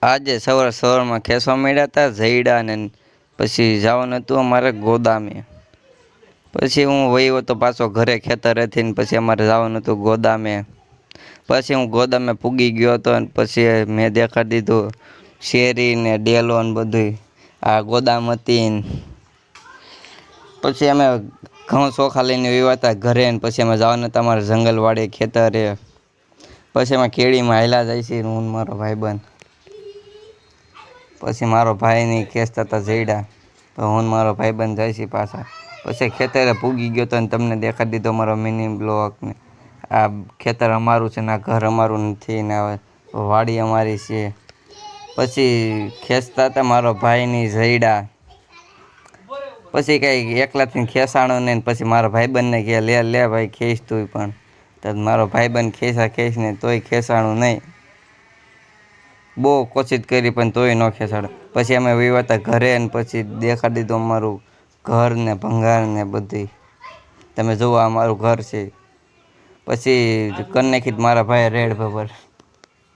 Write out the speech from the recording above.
આજે સવારમાં ખેંચવા માંડ્યા હતા જઈડા ને પછી જવાનું હતું અમારે ગોદામે. પછી હું વયો તો પાછો ઘરે ખેતરેથી ને પછી અમારે જવાનું હતું ગોદામે. પછી હું ગોદામે પૂગી ગયો હતો અને પછી મેં દેખાડી દીધું શેરી ને ડેલો ને બધું આ ગોદામ હતી ને. પછી અમે ઘઉં ચોખા લઈને આવ્યા હતા ઘરે ને પછી અમે જવાનું હતા અમારે જંગલવાડી ખેતરે. પછી અમે કેળીમાં હાલ્યા જાય છે હું ને મારો ભાઈબંધ. પછી મારો ભાઈની ખેંચતા હતા જઈડા તો હું ને મારો ભાઈબંધ જાય છે પાછા. પછી ખેતરે પૂગી ગયો તો ને તમને દેખાડી દીધો મારો મિની બ્લોક ને આ ખેતર અમારું છે ને આ ઘર અમારું નથી ને વાડી અમારી છે. પછી ખેંચતા હતા મારો ભાઈની જઈડા. પછી કંઈ એકલાથી ખેંચાણો નહીં પછી મારા ભાઈબંધને કહે લે લે ભાઈ ખેંચ તું પણ. તો મારો ભાઈબંધ ખેંચને તોય ખેંચાણું નહીં. બહુ કોશિશ કરી પણ તોય ન ખેંચાડો. પછી અમે વયા હતા ઘરે ને પછી દેખાડી દીધું અમારું ઘર ને ભંગાર ને બધી. તમે જુઓ આ મારું ઘર છે. પછી કરી નાખી મારા ભાઈએ રેડ ખબર.